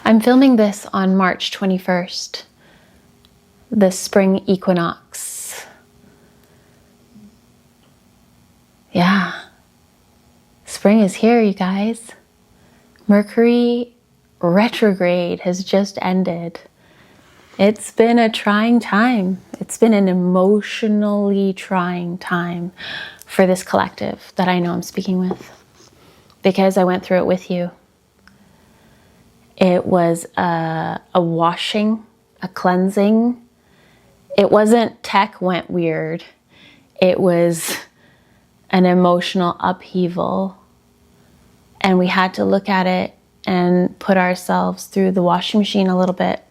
I'm filming this on March 21st, the Spring Equinox. Yeah, spring is here, you guys. Mercury retrograde has just ended. It's been a trying time. It's been an emotionally trying time for this collective that I know I'm speaking with, because I went through it with you. It was a washing, a cleansing. It wasn't tech went weird. It was an emotional upheaval. And we had to look at it and put ourselves through the washing machine a little bit.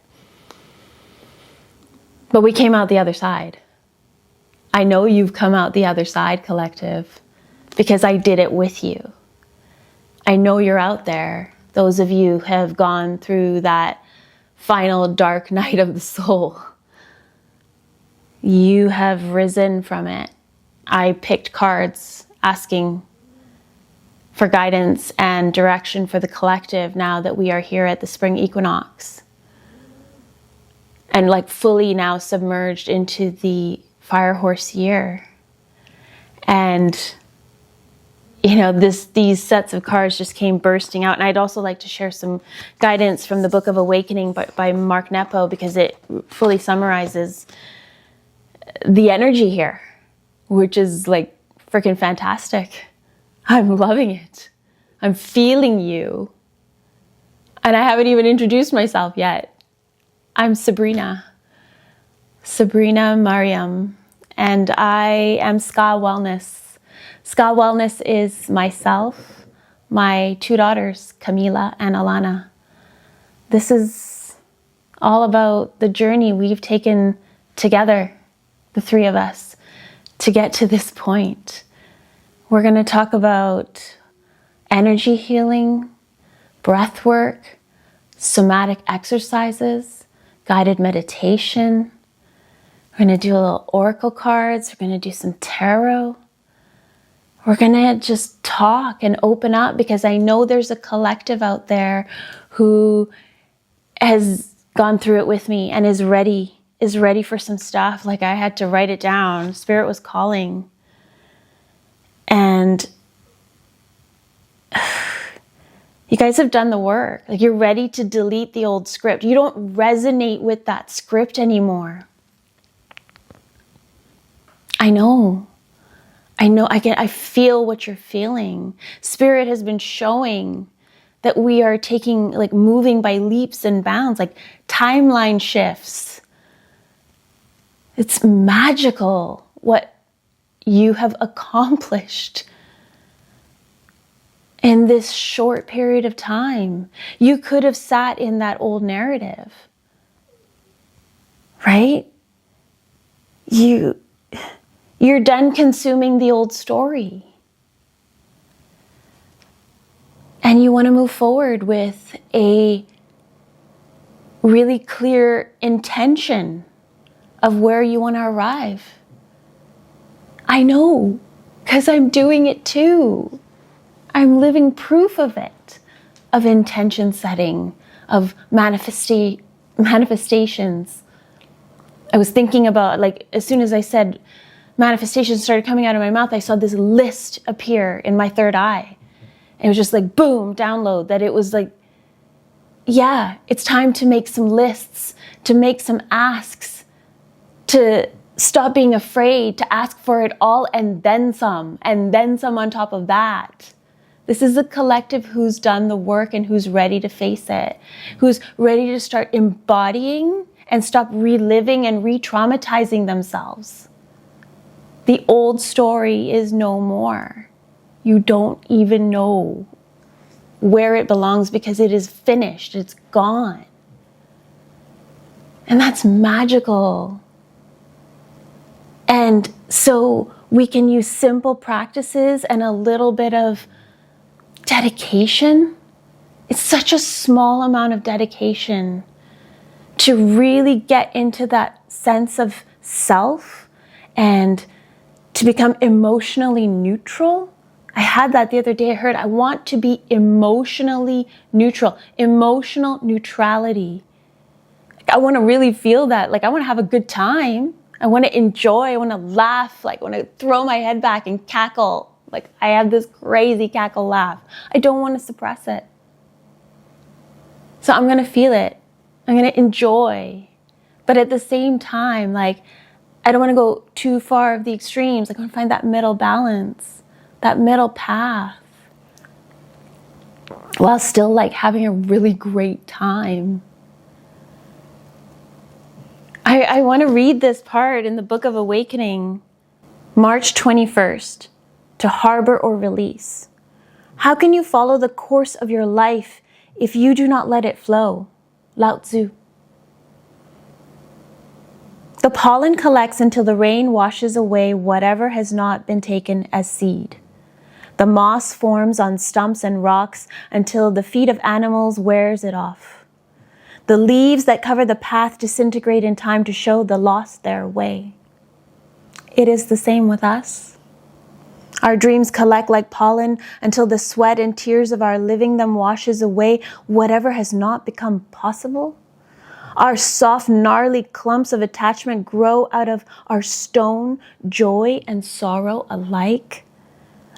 But we came out the other side. I know you've come out the other side, collective, because I did it with you. I know you're out there. Those of you who have gone through that final dark night of the soul. You have risen from it. I picked cards asking for guidance and direction for the collective now that we are here at the Spring Equinox. And like fully now submerged into the fire horse year. And you know, these sets of cards just came bursting out. And I'd also like to share some guidance from the Book of Awakening by Mark Nepo, because it fully summarizes the energy here, which is like freaking fantastic. I'm loving it. I'm feeling you. And I haven't even introduced myself yet. I'm Sabrina Mariam, and I am Ska Wellness. Ska Wellness is myself, my two daughters, Camila and Alana. This is all about the journey we've taken together, the three of us, to get to this point. We're going to talk about energy healing, breath work, somatic exercises, guided meditation. We're going to do a little oracle cards. We're going to do some tarot. We're going to just talk and open up, because I know there's a collective out there who has gone through it with me and is ready for some stuff. Like, I had to write it down. Spirit was calling. And you guys have done the work. Like, you're ready to delete the old script. You don't resonate with that script anymore. I know, I feel what you're feeling. Spirit has been showing that we are moving by leaps and bounds, like timeline shifts. It's magical what you have accomplished in this short period of time. You could have sat in that old narrative, right? You're done consuming the old story. And you want to move forward with a really clear intention of where you want to arrive. I know, because I'm doing it too. I'm living proof of it, of intention setting, of manifestations. I was thinking about, like, as soon as I said manifestations started coming out of my mouth, I saw this list appear in my third eye. And it was just like, boom, download, that it was like, yeah, it's time to make some lists, to make some asks, to stop being afraid, to ask for it all and then some on top of that. This is a collective who's done the work and who's ready to face it, who's ready to start embodying and stop reliving and re-traumatizing themselves. The old story is no more. You don't even know where it belongs, because it is finished. It's gone. And that's magical. And so we can use simple practices and a little bit of dedication. It's such a small amount of dedication to really get into that sense of self and to become emotionally neutral I had that the other day. I heard I want to be emotionally neutral, emotional neutrality. I want to really feel that. Like I want to have a good time. I want to enjoy. I want to laugh. Like I want to throw my head back and cackle. Like I have this crazy cackle laugh. I don't want to suppress it. So I'm going to feel it. I'm going to enjoy. But at the same time, like I don't want to go too far of the extremes. Like I want to find that middle balance, that middle path, while still like having a really great time. I want to read this part in the Book of Awakening, March 21st, to harbor or release. How can you follow the course of your life if you do not let it flow? Lao Tzu. The pollen collects until the rain washes away whatever has not been taken as seed. The moss forms on stumps and rocks until the feet of animals wears it off. The leaves that cover the path disintegrate in time to show the lost their way. It is the same with us. Our dreams collect like pollen until the sweat and tears of our living them washes away whatever has not become possible. Our soft, gnarly clumps of attachment grow out of our stone, joy and sorrow alike,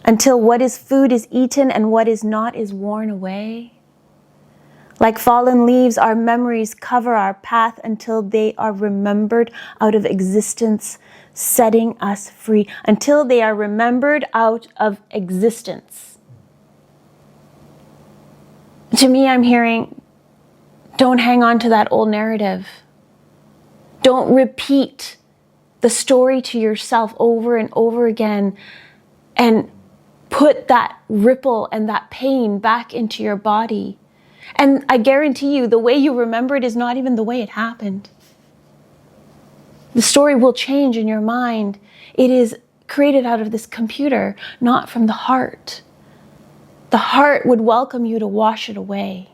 until what is food is eaten and what is not is worn away. Like fallen leaves, our memories cover our path until they are remembered out of existence, setting us free. Until they are remembered out of existence. To me, I'm hearing, don't hang on to that old narrative. Don't repeat the story to yourself over and over again and put that ripple and that pain back into your body. And I guarantee you, the way you remember it is not even the way it happened. The story will change in your mind. It is created out of this computer, not from the heart. The heart would welcome you to wash it away,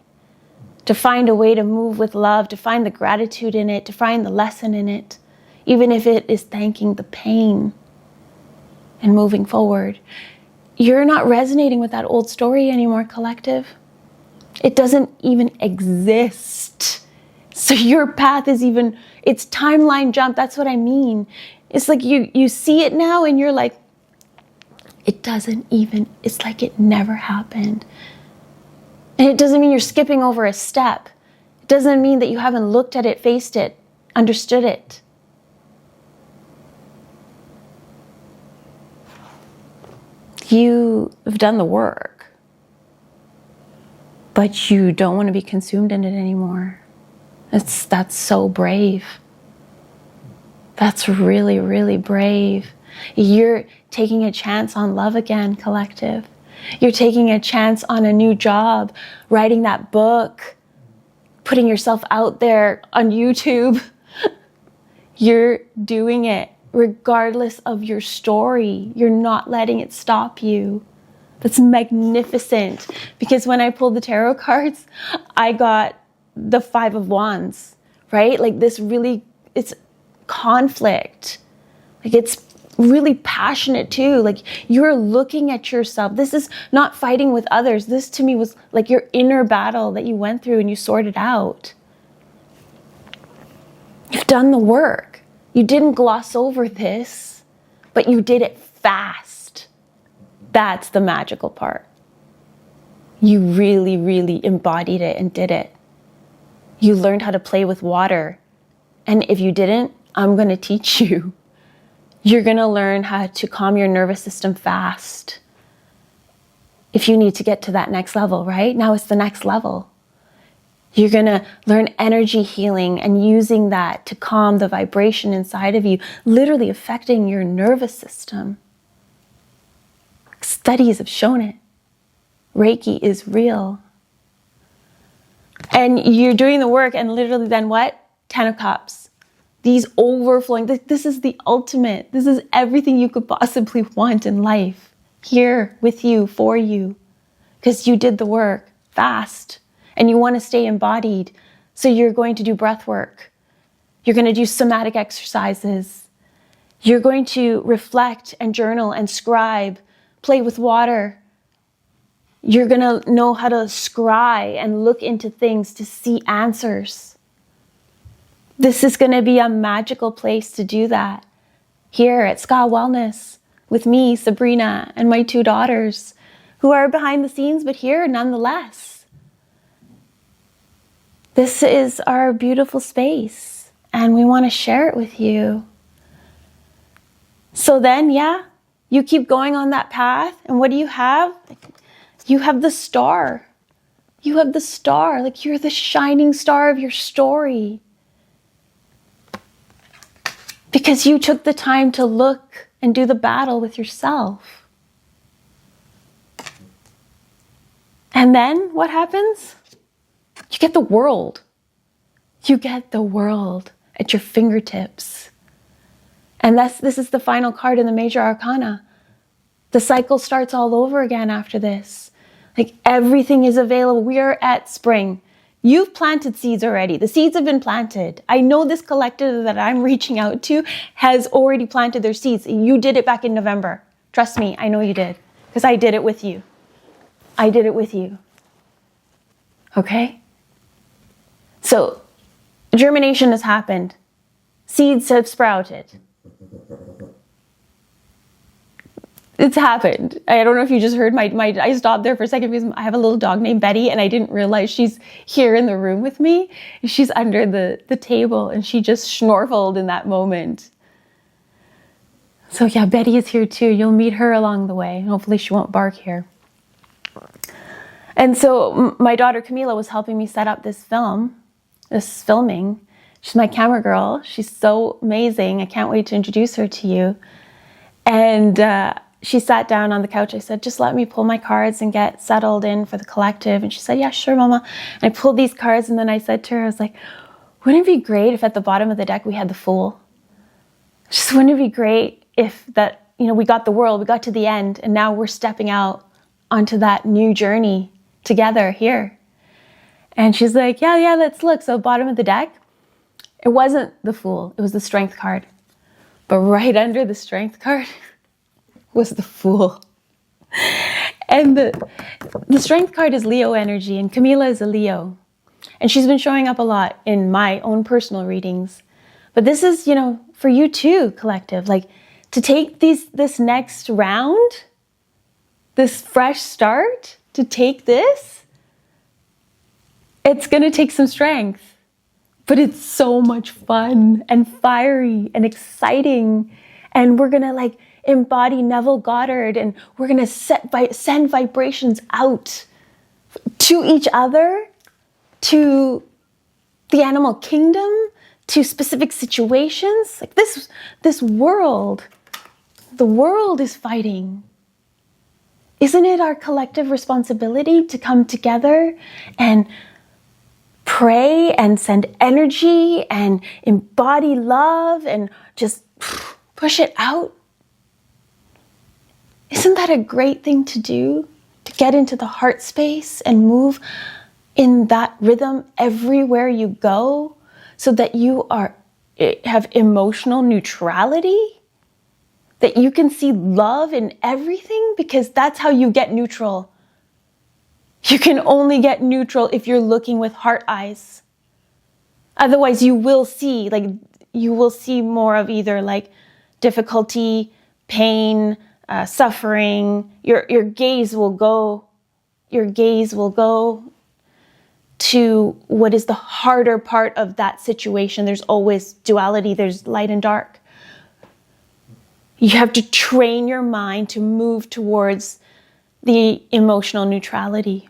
to find a way to move with love, to find the gratitude in it, to find the lesson in it, even if it is thanking the pain and moving forward. You're not resonating with that old story anymore, collective. It doesn't even exist. So your path is even, it's timeline jump. That's what I mean. It's like you see it now and you're like, it doesn't even, it's like it never happened. And it doesn't mean you're skipping over a step. It doesn't mean that you haven't looked at it, faced it, understood it. You have done the work. But you don't want to be consumed in it anymore. That's so brave. That's really, really brave. You're taking a chance on love again, collective. You're taking a chance on a new job, writing that book, putting yourself out there on YouTube. You're doing it regardless of your story. You're not letting it stop you. That's magnificent, because when I pulled the tarot cards, I got the 5 of Wands, right? Like this really, it's conflict. Like it's really passionate too. Like you're looking at yourself. This is not fighting with others. This to me was like your inner battle that you went through and you sorted out. You've done the work. You didn't gloss over this, but you did it fast. That's the magical part. You really, really embodied it and did it. You learned how to play with water. And if you didn't, I'm going to teach you. You're going to learn how to calm your nervous system fast. If you need to get to that next level, right? Now it's the next level. You're going to learn energy healing and using that to calm the vibration inside of you, literally affecting your nervous system. Studies have shown it. Reiki is real. And you're doing the work and literally then what? 10 of Cups. These overflowing, this is the ultimate. This is everything you could possibly want in life. Here with you, for you. Because you did the work fast. And you want to stay embodied. So you're going to do breath work. You're going to do somatic exercises. You're going to reflect and journal and scribe play with water. You're going to know how to scry and look into things to see answers. This is going to be a magical place to do that. Here at Ska Wellness with me, Sabrina, and my 2 daughters who are behind the scenes, but here nonetheless. This is our beautiful space and we want to share it with you. So then, you keep going on that path, and what do you have? You have the star. You have the star, like you're the shining star of your story. Because you took the time to look and do the battle with yourself. And then what happens? You get the world. You get the world at your fingertips. And this is the final card in the major arcana. The cycle starts all over again after this. Like everything is available. We are at spring. You've planted seeds already. The seeds have been planted. I know this collective that I'm reaching out to has already planted their seeds. You did it back in November. Trust me, I know you did. Because I did it with you. I did it with you. Okay? So, germination has happened. Seeds have sprouted. It's happened. I don't know if you just heard I stopped there for a second because I have a little dog named Betty and I didn't realize she's here in the room with me. She's under the table and she just schnorfeled in that moment. So yeah, Betty is here too. You'll meet her along the way. Hopefully she won't bark here. And so my daughter Camila was helping me set up this filming. She's my camera girl. She's so amazing. I can't wait to introduce her to you. And she sat down on the couch. I said, just let me pull my cards and get settled in for the collective. And she said, yeah, sure, Mama. And I pulled these cards and then I said to her, I was like, wouldn't it be great if at the bottom of the deck we had the Fool? Just wouldn't it be great if that, we got the world, we got to the end, and now we're stepping out onto that new journey together here. And she's like, yeah, let's look. So bottom of the deck, it wasn't the Fool, it was the Strength card. But right under the Strength card was the Fool. And the Strength card is Leo energy, and Camila is a Leo. And she's been showing up a lot in my own personal readings. But this is, for you too, collective, like to take this next round, this fresh start, to take this, it's going to take some strength. But it's so much fun and fiery and exciting. And we're going to embody Neville Goddard, and we're going to send vibrations out to each other, to the animal kingdom, to specific situations. Like this world, the world is fighting. Isn't it our collective responsibility to come together and pray and send energy and embody love and just push it out? Isn't that a great thing to do? To get into the heart space and move in that rhythm everywhere you go so that you have emotional neutrality? That you can see love in everything, because that's how you get neutral. You can only get neutral if you're looking with heart eyes. Otherwise you will see more of either difficulty, pain, suffering. Your gaze will go to what is the harder part of that situation. There's always duality. There's light and dark. You have to train your mind to move towards the emotional neutrality.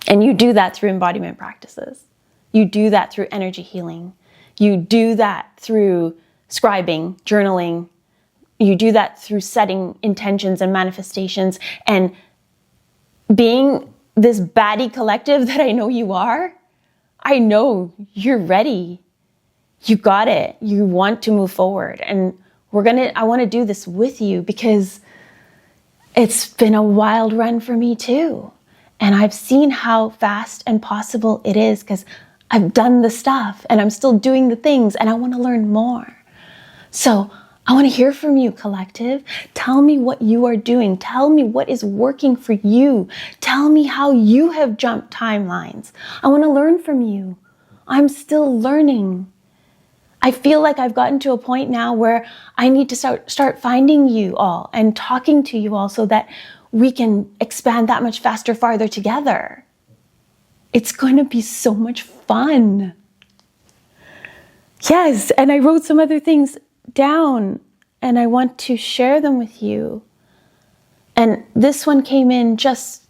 And you do that through embodiment practices. You do that through energy healing. You do that through scribing, journaling. You do that through setting intentions and manifestations and being this baddie collective that I know you are. I know you're ready. You got it. You want to move forward. And I want to do this with you because it's been a wild run for me too. And I've seen how fast and possible it is because I've done the stuff and I'm still doing the things and I want to learn more. So I want to hear from you, collective. Tell me what you are doing. Tell me what is working for you. Tell me how you have jumped timelines. I want to learn from you. I'm still learning. I feel like I've gotten to a point now where I need to start finding you all and talking to you all so that we can expand that much faster, farther together. It's going to be so much fun. Yes, and I wrote some other things down and I want to share them with you. And this one came in just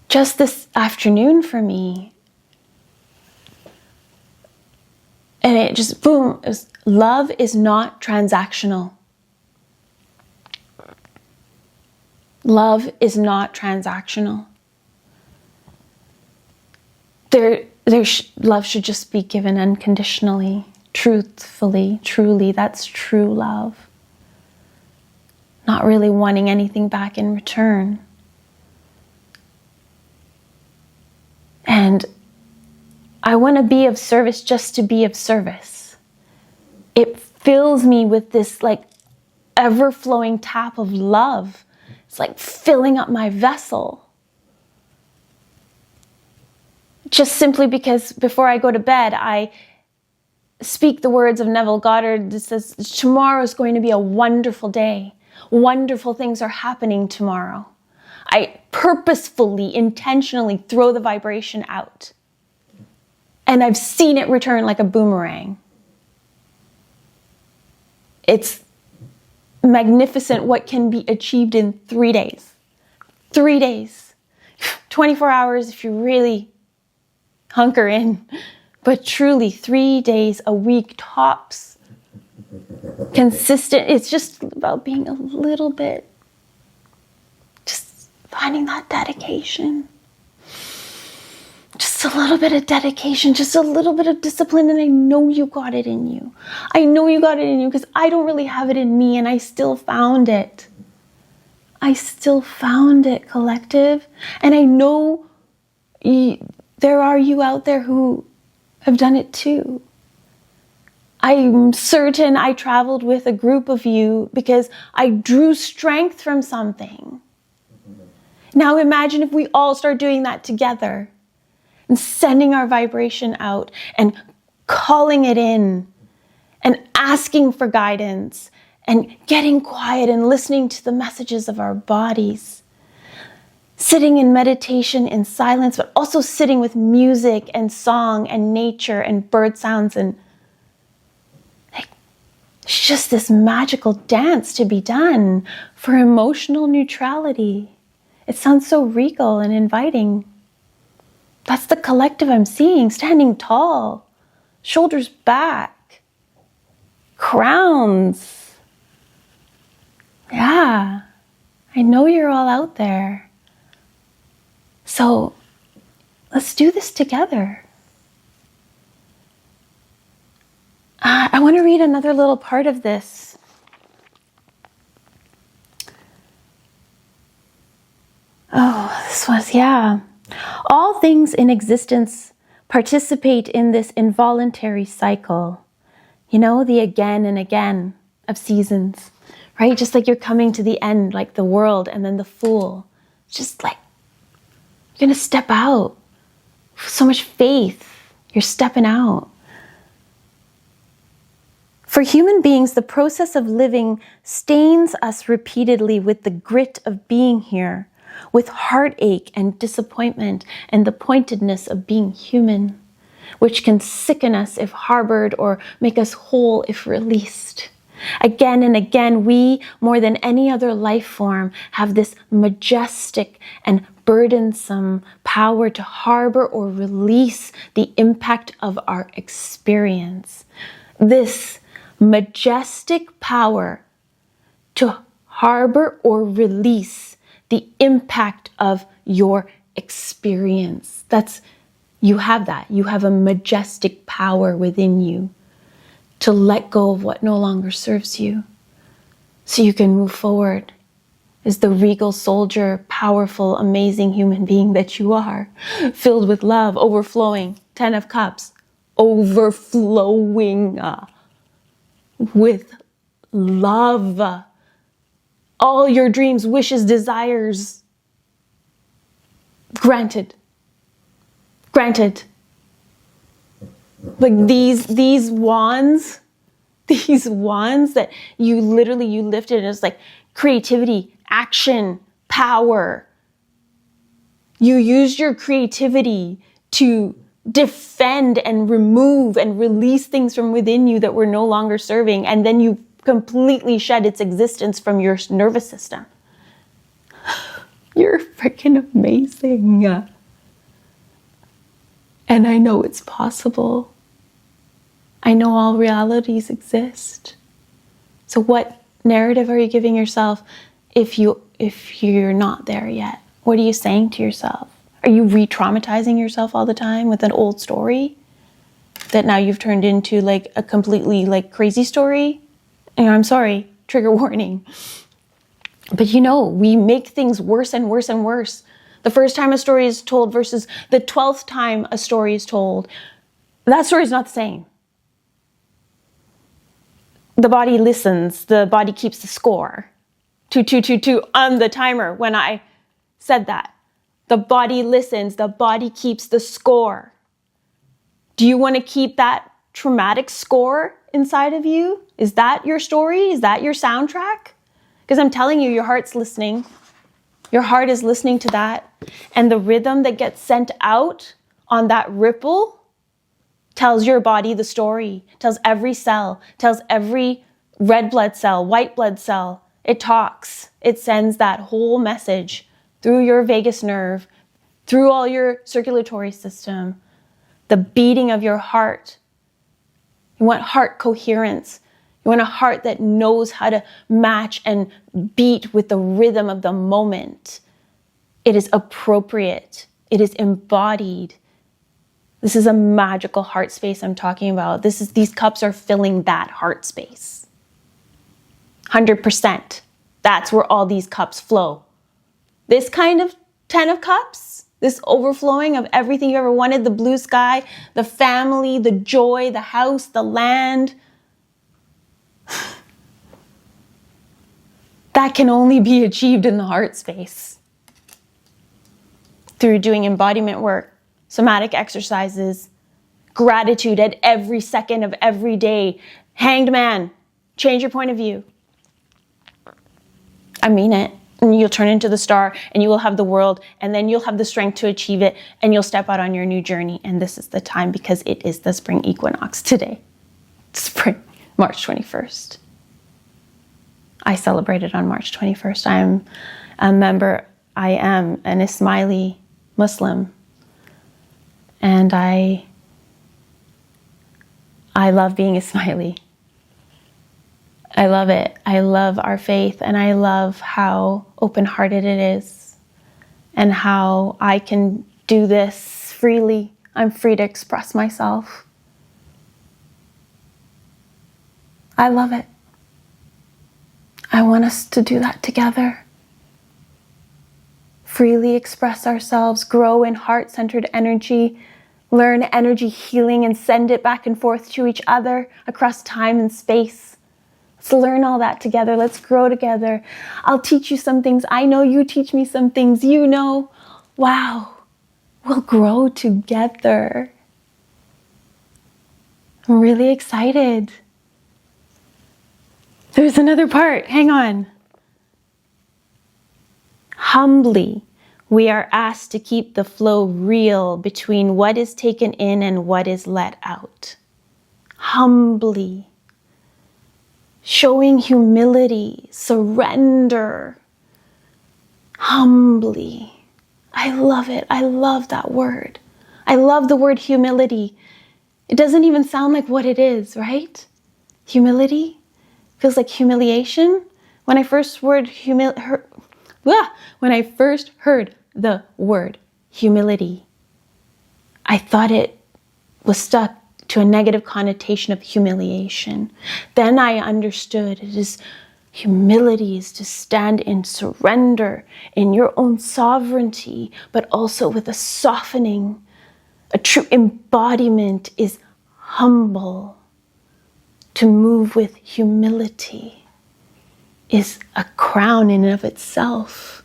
this afternoon for me. And it just, boom, it was, love is not transactional. Love is not transactional. Love should just be given unconditionally, truthfully, truly. That's true love. Not really wanting anything back in return. And I want to be of service just to be of service. It fills me with this like ever-flowing tap of love. It's like filling up my vessel. Just simply because before I go to bed, I speak the words of Neville Goddard that says, tomorrow is going to be a wonderful day. Wonderful things are happening tomorrow. I purposefully, intentionally throw the vibration out. And I've seen it return like a boomerang. It's magnificent what can be achieved in 3 days. 3 days. 24 hours if you really hunker in. But truly, 3 days a week tops. Consistent. It's just about being a little bit, just finding that dedication. Just a little bit of dedication, just a little bit of discipline, and I know you got it in you. I know you got it in you because I don't really have it in me, and I still found it. I still found it, collective. And I know there are you out there who have done it too. I'm certain I traveled with a group of you because I drew strength from something. Now imagine if we all start doing that together. And sending our vibration out and calling it in and asking for guidance and getting quiet and listening to the messages of our bodies. Sitting in meditation in silence, but also sitting with music and song and nature and bird sounds. And it's just this magical dance to be done for emotional neutrality. It sounds so regal and inviting. That's the collective I'm seeing, standing tall, shoulders back, crowns. Yeah, I know you're all out there. So let's do this together. I want to read another little part of this. Oh, this was, yeah. All things in existence participate in this involuntary cycle. You know, the again and again of seasons, right? Just like you're coming to the end, like the world and then the fool. Just like, you're going to step out. So much faith. You're stepping out. For human beings, the process of living stains us repeatedly with the grit of being here, with heartache and disappointment and the pointedness of being human, which can sicken us if harbored or make us whole if released. Again and again, we, more than any other life form, have this majestic and burdensome power to harbor or release the impact of our experience. This majestic power to harbor or release the impact of your experience. You have that. You have a majestic power within you to let go of what no longer serves you so you can move forward as the regal soldier, powerful, amazing human being that you are, filled with love, overflowing, 10 of Cups, overflowing. with love. All your dreams, wishes, desires, granted. Granted. Like these wands that you lifted, and it's like creativity, action, power. You used your creativity to defend and remove and release things from within you that were no longer serving, and then you completely shed its existence from your nervous system. You're freaking amazing. And I know it's possible. I know all realities exist. So what narrative are you giving yourself if you're not there yet? What are you saying to yourself? Are you re-traumatizing yourself all the time with an old story that now you've turned into like a completely like crazy story? And I'm sorry, trigger warning. But we make things worse and worse and worse. The first time a story is told versus the 12th time a story is told, that story is not the same. The body listens, the body keeps the score. 2, 2, 2, 2 on the timer when I said that. The body listens, the body keeps the score. Do you want to keep that traumatic score inside of you? Is that your story? Is that your soundtrack? Because I'm telling you, your heart's listening. Your heart is listening to that. And the rhythm that gets sent out on that ripple tells your body the story, tells every cell, tells every red blood cell, white blood cell. It talks. It sends that whole message through your vagus nerve, through all your circulatory system, the beating of your heart. You want heart coherence. You want a heart that knows how to match and beat with the rhythm of the moment. It is appropriate. It is embodied. This is a magical heart space I'm talking about. These cups are filling that heart space. 100%. That's where all these cups flow. This kind of 10 of cups, this overflowing of everything you ever wanted, the blue sky, the family, the joy, the house, the land, that can only be achieved in the heart space through doing embodiment work, somatic exercises, gratitude at every second of every day. Hanged man, change your point of view. I mean it. And you'll turn into the star, and you will have the world, and then you'll have the strength to achieve it, and you'll step out on your new journey. And this is the time, because it is the spring equinox today. Spring, March 21st. I celebrated on March 21st. I am an Ismaili Muslim. And I love being Ismaili. I love it. I love our faith, and I love how open-hearted it is and how I can do this freely. I'm free to express myself. I love it. I want us to do that together. Freely express ourselves, grow in heart-centered energy, learn energy healing, and send it back and forth to each other across time and space. Let's learn all that together. Let's grow together. I'll teach you some things. I know you teach me some things. Wow, we'll grow together. I'm really excited. There's another part. Hang on. Humbly, we are asked to keep the flow real between what is taken in and what is let out. Humbly. Showing humility, surrender. Humbly. I love it. I love that word. I love the word humility. It doesn't even sound like what it is, right? Humility feels like humiliation. When I first heard the word humility, I thought it was stuck to a negative connotation of humiliation. Then I understood humility is to stand in surrender, in your own sovereignty, but also with a softening. A true embodiment is humble. to move with humility is a crown in and of itself.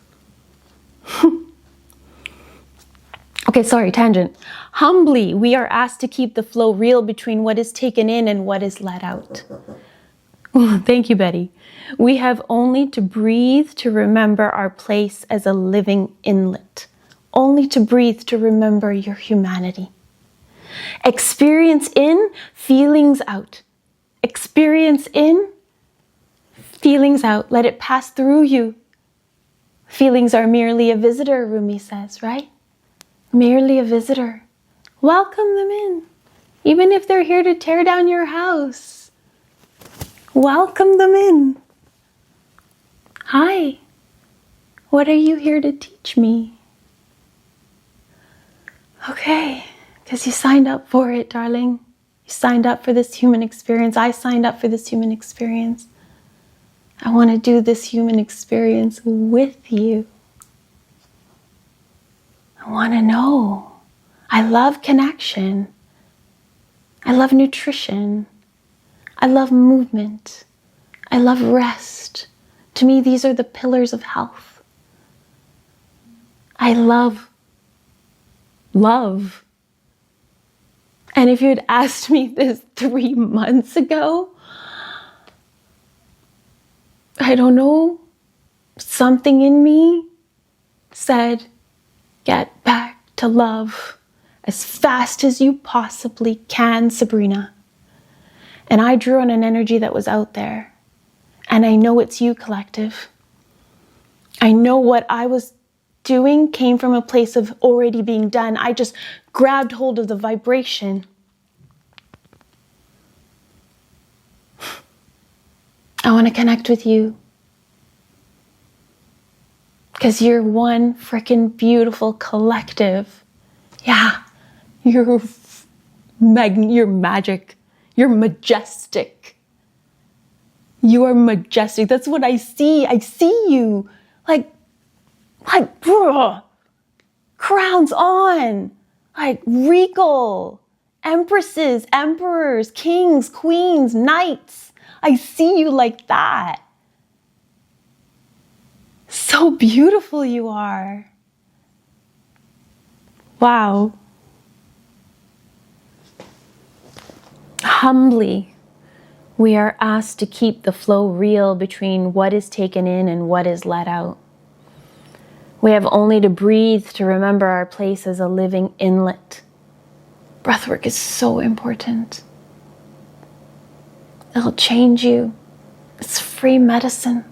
Okay, sorry, tangent. Humbly, we are asked to keep the flow real between what is taken in and what is let out. Thank you, Betty. We have only to breathe to remember our place as a living inlet. Only to breathe to remember your humanity. Experience in, feelings out. Experience in, feelings out. Let it pass through you. Feelings are merely a visitor, Rumi says, right? Merely a visitor. Welcome them in. Even if they're here to tear down your house. Welcome them in. Hi. What are you here to teach me? Okay. Because you signed up for it, darling. You signed up for this human experience. I signed up for this human experience. I want to do this human experience with you. I want to know. I love connection. I love nutrition. I love movement. I love rest. To me, these are the pillars of health. I love love. And if you had asked me this 3 months ago, I don't know, something in me said, get back to love as fast as you possibly can, Sabrina. And I drew on an energy that was out there. And I know it's you, collective. I know what I was doing came from a place of already being done. I just grabbed hold of the vibration. I want to connect with you. Because you're one freaking beautiful collective. Yeah, you're magic. You're majestic. You are majestic. That's what I see. I see you. Like, crowns on. Like regal. Empresses, emperors, kings, queens, knights. I see you like that. So beautiful you are. Wow. Humbly, we are asked to keep the flow real between what is taken in and what is let out. We have only to breathe to remember our place as a living inlet. Breathwork is so important. It'll change you. It's free medicine.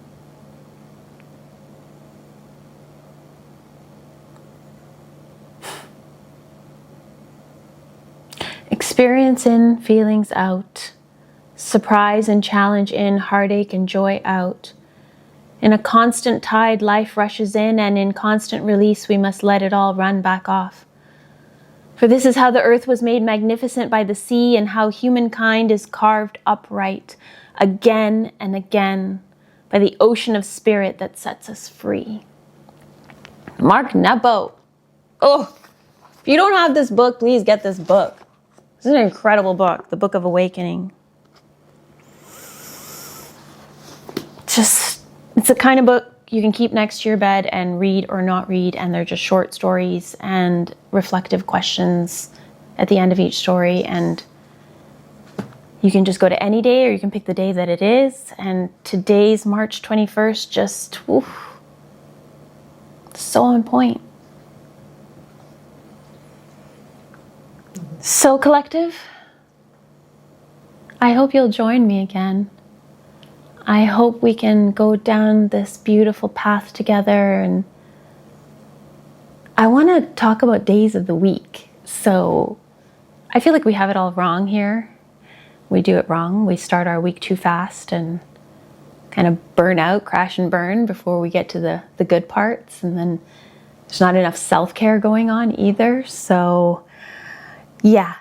Experience in, feelings out. Surprise and challenge in, heartache and joy out. In a constant tide, life rushes in, and in constant release, we must let it all run back off. For this is how the earth was made magnificent by the sea, and how humankind is carved upright again and again by the ocean of spirit that sets us free. Mark Nepo. Oh, if you don't have this book, please get this book. This is an incredible book, The Book of Awakening. It's a kind of book you can keep next to your bed and read or not read, and they're just short stories and reflective questions at the end of each story, and you can just go to any day or you can pick the day that it is, and today's March 21st just, so on point. So collective, I hope you'll join me again. I hope we can go down this beautiful path together, and I want to talk about days of the week. So I feel like we have it all wrong here. We do it wrong. We start our week too fast and kind of burn out, crash and burn before we get to the good parts. And then there's not enough self-care going on either. So yeah,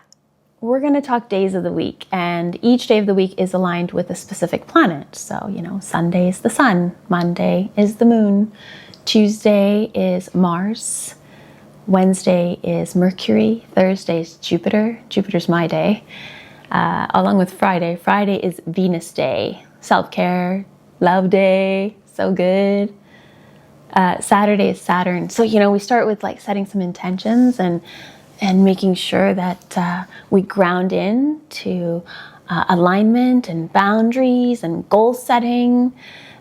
we're going to talk days of the week, and each day of the week is aligned with a specific planet. So, Sunday is the sun, Monday is the moon, Tuesday is Mars, Wednesday is Mercury, Thursday is Jupiter. Jupiter's my day. along with Friday. Friday is Venus Day, self-care, love day, so good. Saturday is Saturn. So, we start with like setting some intentions and making sure that we ground in to alignment and boundaries and goal setting.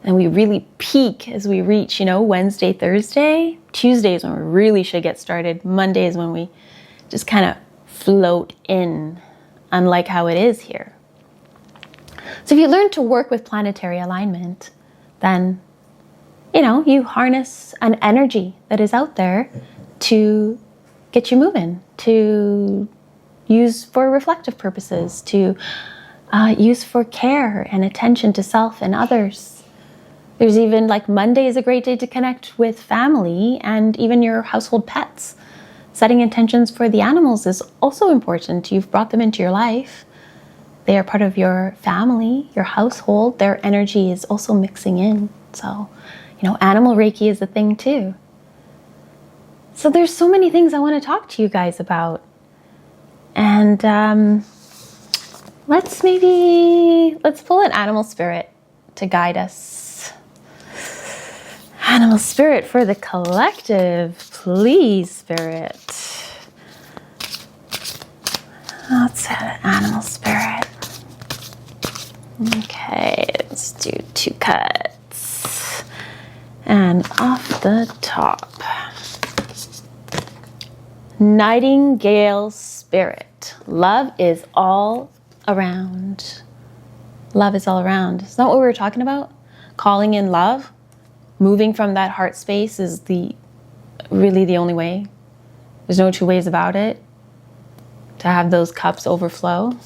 And we really peak as we reach, Wednesday, Thursday. Tuesday is when we really should get started. Monday is when we just kind of float in, unlike how it is here. So if you learn to work with planetary alignment, then, you harness an energy that is out there to get you moving, to use for reflective purposes, to use for care and attention to self and others. There's even like Monday is a great day to connect with family and even your household pets. Setting intentions for the animals is also important. You've brought them into your life. They are part of your family, your household. Their energy is also mixing in. So, animal Reiki is a thing too. So there's so many things I want to talk to you guys about. And let's pull an animal spirit to guide us. Animal spirit for the collective, please, spirit. Let's add an animal spirit. Okay, let's do 2 cuts. And off the top, Nightingale spirit. Love is all around. Love is all around. Isn't that what we were talking about? Calling in love. Moving from that heart space is really the only way. There's no 2 ways about it. To have those cups overflow.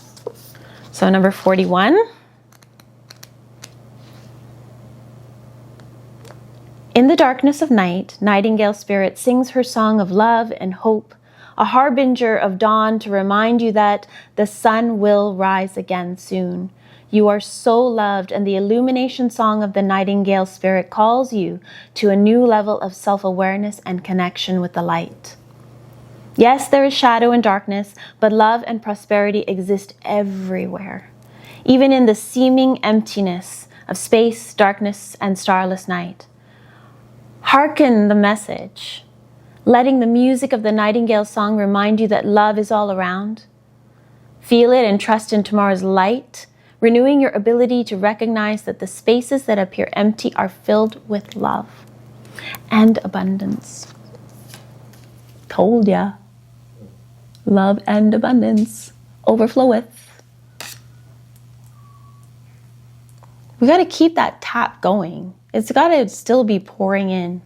So number 41. In the darkness of night, Nightingale spirit sings her song of love and hope, a harbinger of dawn to remind you that the sun will rise again soon. You are so loved, and the illumination song of the Nightingale spirit calls you to a new level of self-awareness and connection with the light. Yes, there is shadow and darkness, but love and prosperity exist everywhere, even in the seeming emptiness of space, darkness, and starless night. Hearken the message, letting the music of the Nightingale song remind you that love is all around. Feel it and trust in tomorrow's light, renewing your ability to recognize that the spaces that appear empty are filled with love and abundance. Told ya. Love and abundance. Overfloweth. We got to keep that tap going. It's got to still be pouring in.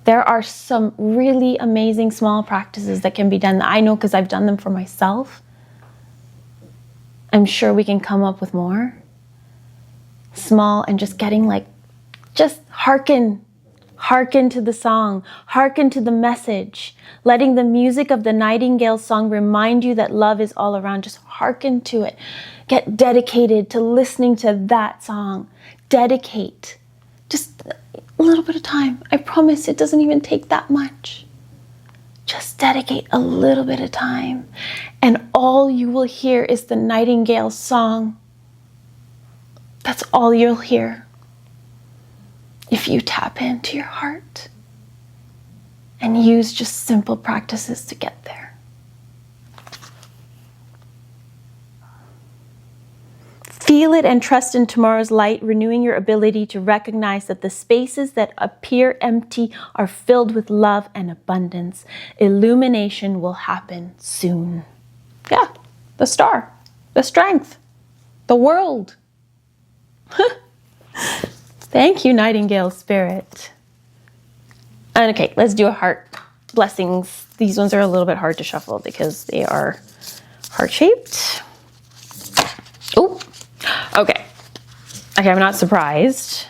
There are some really amazing small practices that can be done. I know because I've done them for myself. I'm sure we can come up with more. Small and just getting just hearken to the song, hearken to the message, letting the music of the Nightingale song remind you that love is all around. Just hearken to it. Get dedicated to listening to that song. Dedicate. Just a little bit of time. I promise it doesn't even take that much. Just dedicate a little bit of time, and all you will hear is the Nightingale song. That's all you'll hear. If you tap into your heart and use just simple practices to get there. Feel it and trust in tomorrow's light, renewing your ability to recognize that the spaces that appear empty are filled with love and abundance. Illumination will happen soon. Yeah, the star, the strength, the world. Thank you, Nightingale Spirit. And okay, let's do a heart blessings. These ones are a little bit hard to shuffle because they are heart-shaped. Oh, okay. Okay, I'm not surprised.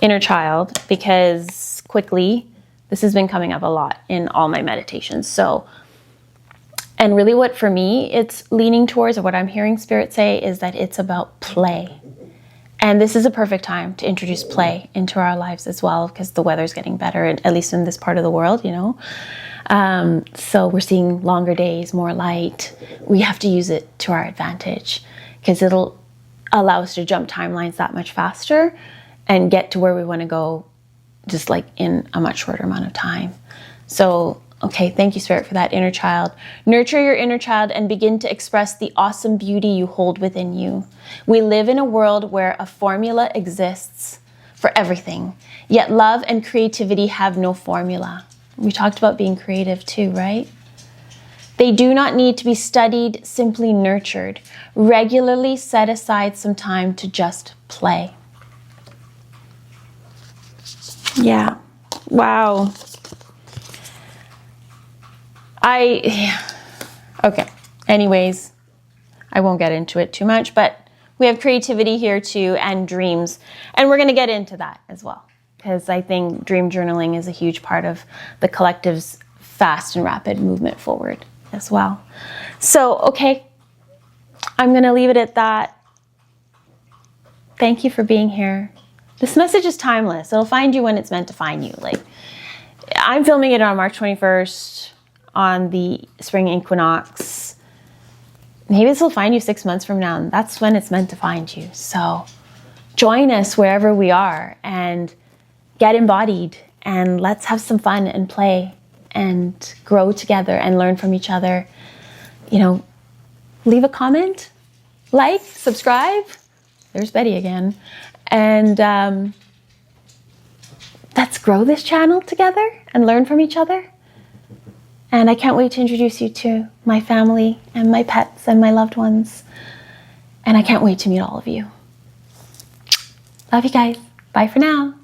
Inner child, because quickly, this has been coming up a lot in all my meditations. So, and really what for me, it's leaning towards, or what I'm hearing Spirit say, is that it's about play. And this is a perfect time to introduce play into our lives as well, because the weather's getting better, at least in this part of the world, you know. So we're seeing longer days, more light. We have to use it to our advantage because it'll allow us to jump timelines that much faster and get to where we want to go just like in a much shorter amount of time. So, okay, thank you, Spirit, for that inner child. Nurture your inner child and begin to express the awesome beauty you hold within you. We live in a world where a formula exists for everything, yet love and creativity have no formula. We talked about being creative too, right? They do not need to be studied, simply nurtured. Regularly set aside some time to just play. Yeah. Wow. Okay. Anyways, I won't get into it too much, but we have creativity here too and dreams. And we're going to get into that as well, because I think dream journaling is a huge part of the collective's fast and rapid movement forward as well. So, okay, I'm going to leave it at that. Thank you for being here. This message is timeless. It'll find you when it's meant to find you. Like, I'm filming it on March 21st on the Spring Equinox. Maybe this will find you 6 months from now, and that's when it's meant to find you. So join us wherever we are and get embodied, and let's have some fun and play and grow together and learn from each other. You know, leave a comment, like, subscribe. There's Betty again. And let's grow this channel together and learn from each other. And I can't wait to introduce you to my family and my pets and my loved ones. And I can't wait to meet all of you. Love you guys. Bye for now.